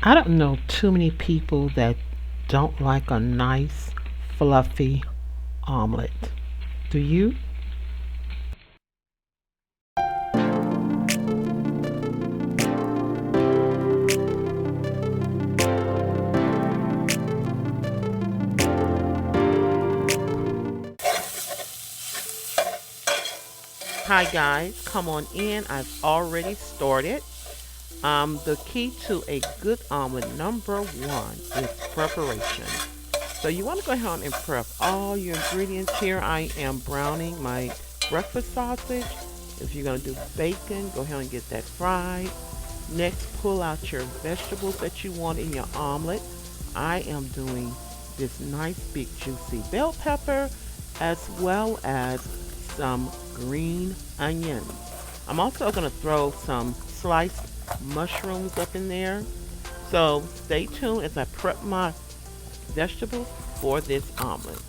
I don't know too many people that don't like a nice, fluffy omelet. Do you? Hi guys, come on in. I've already started. The key to a good omelet, number one, is preparation. So you want to go ahead and prep all your ingredients here. I am browning my breakfast sausage. If you're going to do bacon, go ahead and get that fried. Next, pull out your vegetables that you want in your omelet. I am doing this nice big juicy bell pepper as well as some green onions. I'm also going to throw some sliced mushrooms up in there. So stay tuned as I prep my vegetables for this omelet.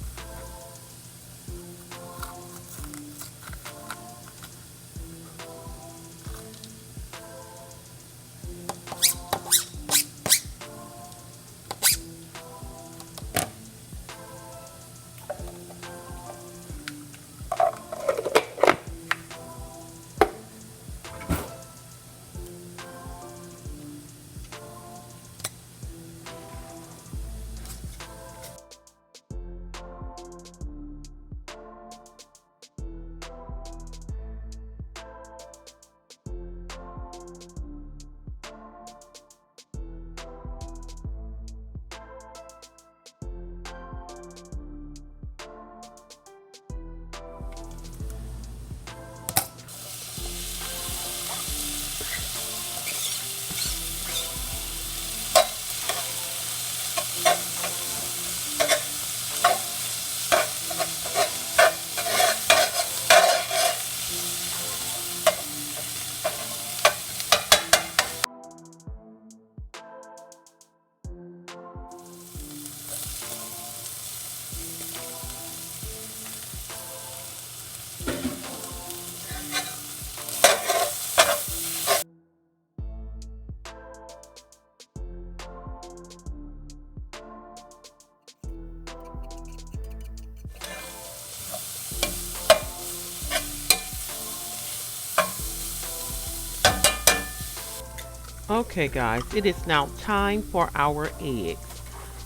Okay guys, it is now time for our eggs.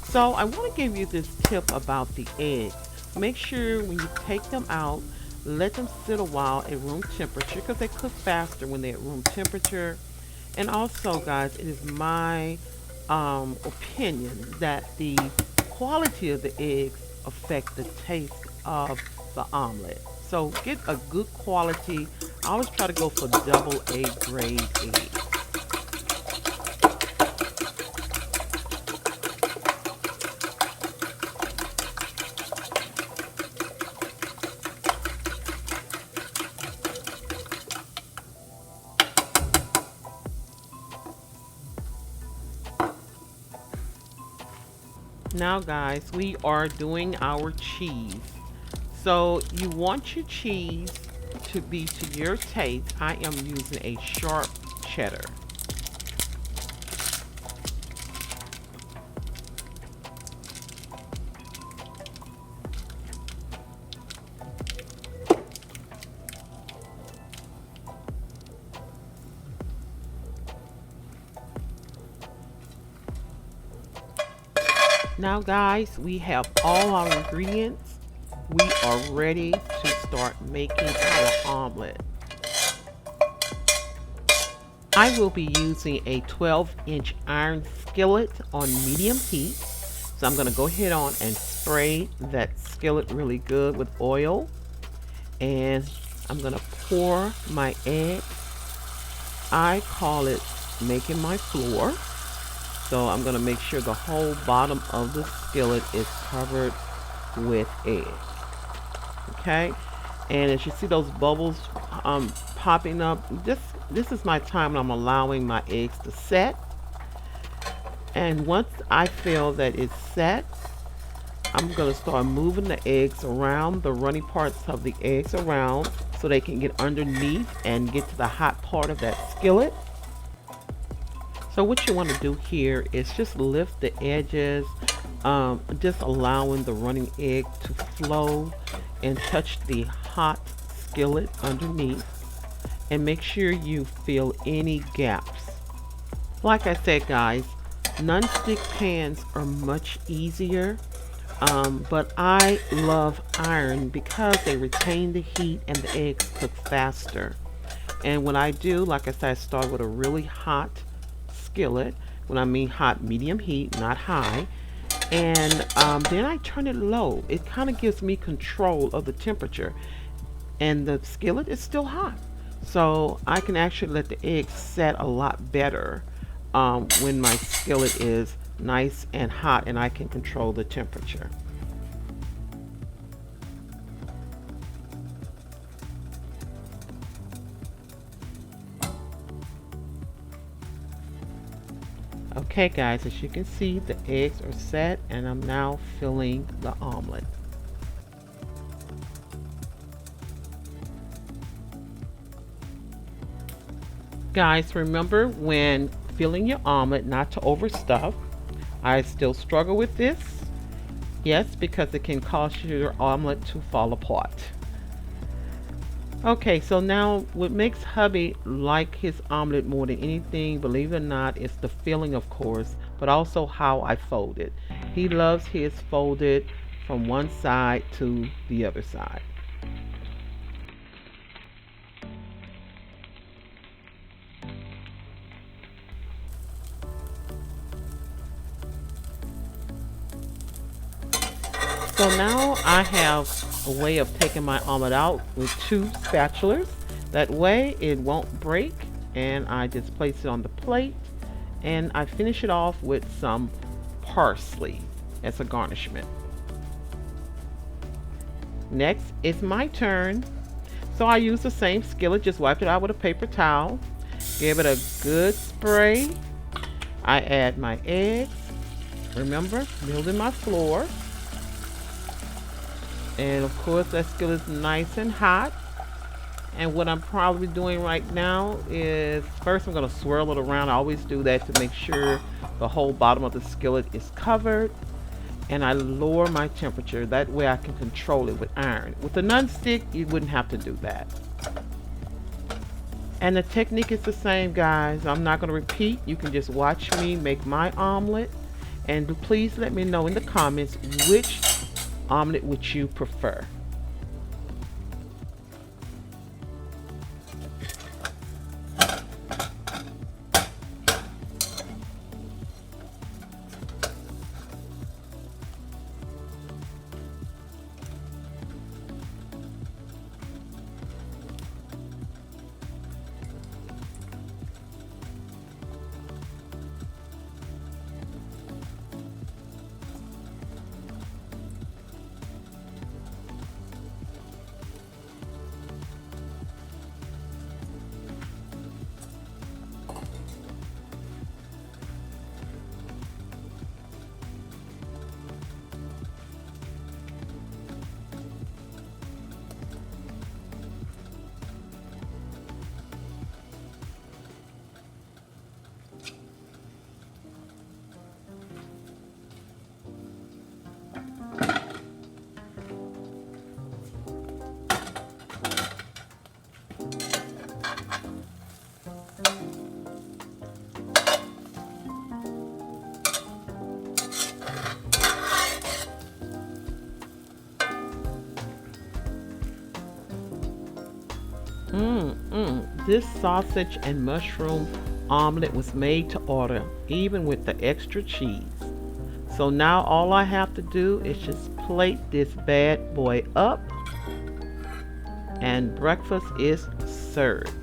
So I want to give you this tip about the eggs. Make sure when you take them out, let them sit a while at room temperature because they cook faster when they're at room temperature. And also guys, it is my opinion that the quality of the eggs affect the taste of the omelet. So get a good quality. I always try to go for double A grade eggs. Now guys, we are doing our cheese. So you want your cheese to be to your taste. I am using a sharp cheddar. Now guys, we have all our ingredients. We are ready to start making our omelet. I will be using a 12-inch iron skillet on medium heat. So I'm going to go ahead on and spray that skillet really good with oil. And I'm going to pour my egg. I call it making my flour. So I'm going to make sure the whole bottom of the skillet is covered with egg. Okay, and as you see those bubbles popping up, this is my time when I'm allowing my eggs to set. And once I feel that it's set, I'm going to start moving the eggs around, the runny parts of the eggs around, so they can get underneath and get to the hot part of that skillet. So what you want to do here is just lift the edges, just allowing the running egg to flow and touch the hot skillet underneath, and make sure you fill any gaps. Like I said, guys, non-stick pans are much easier, but I love iron because they retain the heat and the eggs cook faster. And when I do, like I said, I start with a really hot skillet. When I mean hot, medium heat, not high. And then I turn it low. It kind of gives me control of the temperature. And the skillet is still hot. So I can actually let the eggs set a lot better when my skillet is nice and hot and I can control the temperature. Okay guys, as you can see, the eggs are set and I'm now filling the omelet. Guys, remember when filling your omelet not to overstuff. I still struggle with this. Yes, because it can cause your omelet to fall apart. Okay, so now what makes hubby like his omelet more than anything, believe it or not, is the filling, of course, but also how I fold it. He loves his folded from one side to the other side. So now I have a way of taking my omelet out with two spatulas. That way it won't break, and I just place it on the plate and I finish it off with some parsley as a garnishment. Next, it's my turn. So I use the same skillet, just wipe it out with a paper towel, give it a good spray. I add my eggs, remember, building my flour. And of course that skillet is nice and hot. And what I'm probably doing right now is first I'm going to swirl it around. I always do that to make sure the whole bottom of the skillet is covered. And I lower my temperature. That way I can control it with iron. With the nonstick, you wouldn't have to do that. And the technique is the same, guys. I'm not going to repeat. You can just watch me make my omelet. And please let me know in the comments which omelet would you prefer. This sausage and mushroom omelet was made to order, even with the extra cheese. So now all I have to do is just plate this bad boy up, and breakfast is served.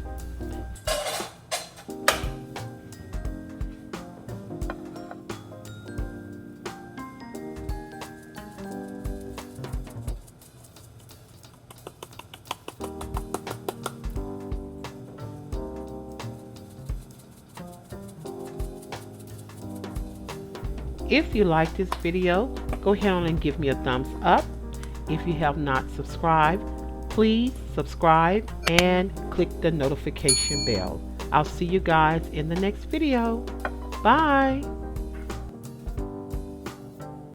If you like this video, go ahead on and give me a thumbs up. If you have not subscribed, please subscribe and click the notification bell. I'll see you guys in the next video. Bye.